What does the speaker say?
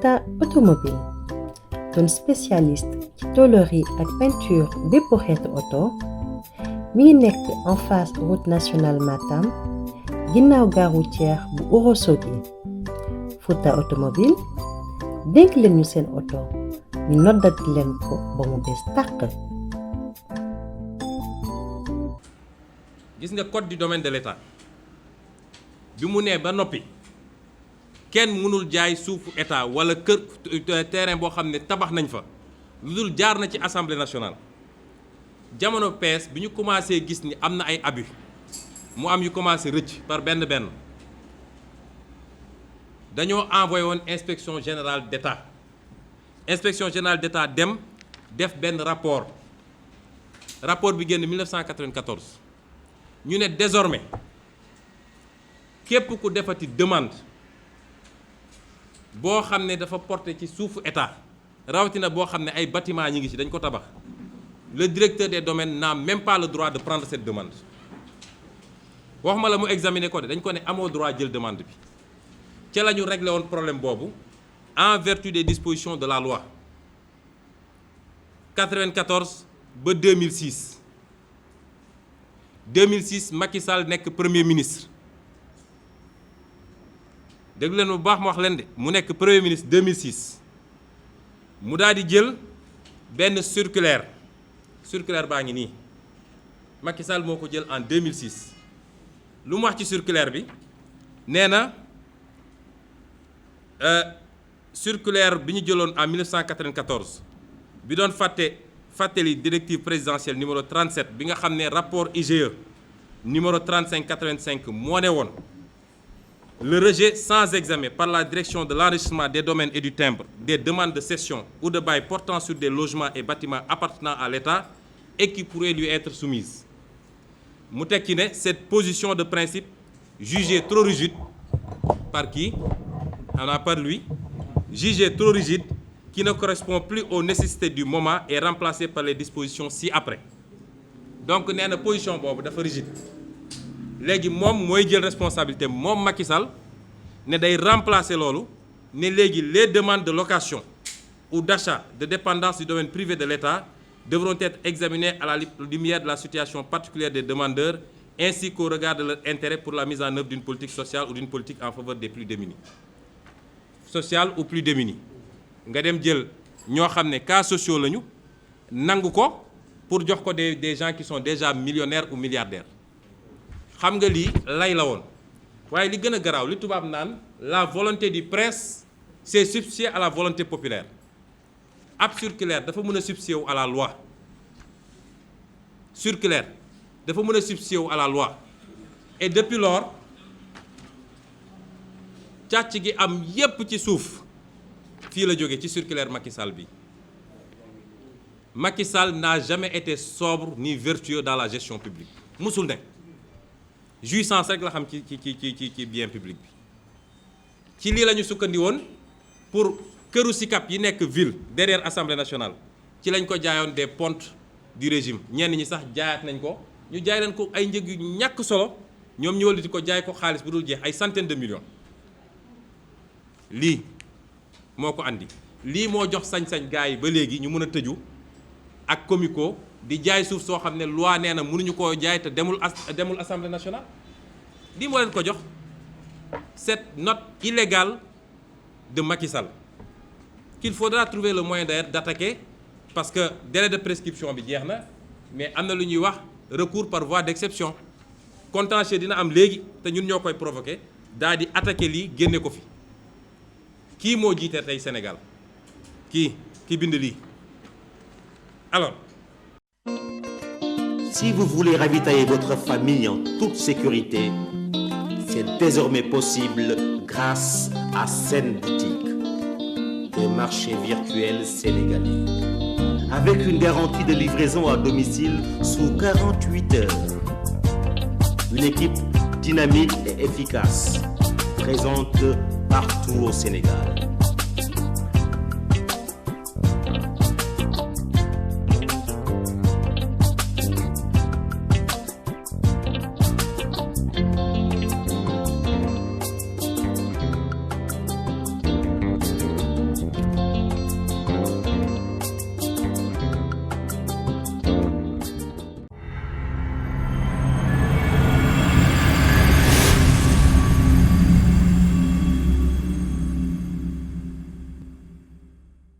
Fouta automobile doon spécialiste ci tôlerie ak peinture bépp xeetu oto mi ngi nekk en face route nationale Matam ginnaaw gare routière bu Ourossogui. Fouta automobile dénk leen ñu seen oto ñu noddati leen ko ba mu bees tàq. gis nga code du domaine de l'État bi mu nee ba noppi kenn mënul jaay suufu état wala kër terrain boo xam ne tabax nañ fa lu dul jaar na ci assemblée nationale. jamono pees bi ñu commencé gis ni am na ay abus mu am yu commencé rëcc par benn dañoo envoyé woon inspection générale d'État inspection générale d'État dem def benn rapport bi génn 1994 ñu ne désormais képp ku defati demande boo xam ne dafa porté ci suufu état rawatina boo xam ne ay bâtiment ñi ngi ci dañ ko tabax le directeur des domaines n'a même pas le droit de prendre cette demande waxuma la mu examiner ko de dañ ko ne amoo droit jël demande bi ca la ñu réglé woon problème boobu en vertu des dispositions de la loi 94 ba 2006 Macky Sall nekk premier ministre déglu leen bu baax ma wax leen de mu nekk premier ministre 2006 mu daal di jël benn circulaire baa ngi nii Macky Sall moo ko jël en 2006 lu mu wax ci circulaire bi nee na circulaire bi ñu jëloon en 1994 bi doon fàttali directive présidentielle numéro 37 bi nga xam ne rapport IGE numéro 35/85 moo ne woon le rejet sans examen par la direction de l'enregistrement des domaines et du timbre des demandes de cession ou de bail portant sur des logements et bâtiments appartenant à l'État et qui pourraient lui être soumises mu tekki ne cette position de principe jugée trop rigide par qui? Par lui, jugée trop rigide qui ne correspond plus aux nécessités du moment et remplacée par les dispositions ci-après. Donc nee na position boobu dafa rigide léegi moom mooy jël responsabilité moom Macky Sall ne day remplacer loolu ne léegi les demandes de location ou d'achat de dépendance du domaine privé de l'État devront être examinées à la lumière de la situation particulière des demandeurs ainsi qu'au regard de leur intérêt pour la mise en œuvre d'une politique sociale ou d'une politique en faveur des plus démunis. Social ou plus démunis nga dem jël ñoo xam ne cas sociaux lañu nangu ko pour jox ko des gens qui sont déjà millionnaires ou milliardaires xam nga lii lay la woon waaye li gën a garaaw li tubaab naan la volonté du prince c'est substituer à la volonté populaire ab circulaire dafa mën a substituer wu à la loi circulaire dafa mën a substituer wu à la loi et depuis lors càcc gi am yépp ci suuf fii la jóge ci circulaire Macky Sall bi Macky Sall n'a jamais été sobre ni vertueux dans la gestion publique musul ne jouissance rek la xam ci bien public bi ci lii la ñu sukkandi woon pour këru SICAP yi nekk ville derrière Assemblée nationale ci lañ ko jaayoon des pontes du régime ñenn ñi sax jaayaat nañ ko ñu jaay leen ko ay njëg yu ñàkk solo ñoom ñu wëlbati ko jaay ko xaalis bu dul jeex ay centaines de millions lii moo ko andi lii moo jox sañ-sañ gars yi ba léegi ñu mën a tëju ak comico di jaay suuf soo xam ne loi nee na mënuñu koo jaay te demul assemblée nationale lii moo leen ko jox cette note illégale de Macky Sall qu'il faudra trouver le moyen d'ailleurs d'attaquer parce que délai de prescription bi jeex na mais am na lu ñuy wax recours par voie d'exception contentieux dina am léegi te ñun ñoo koy provoquer daal di attaquer lii génne ko fi kii moo jiite tey Sénégal ki bind lii alors. Si vous voulez ravitailler votre famille en toute sécurité, c'est désormais possible grâce à Sen Boutique, le marché virtuel sénégalais. Avec une garantie de livraison à domicile sous 48 heures. Une équipe dynamique et efficace, présente partout au Sénégal.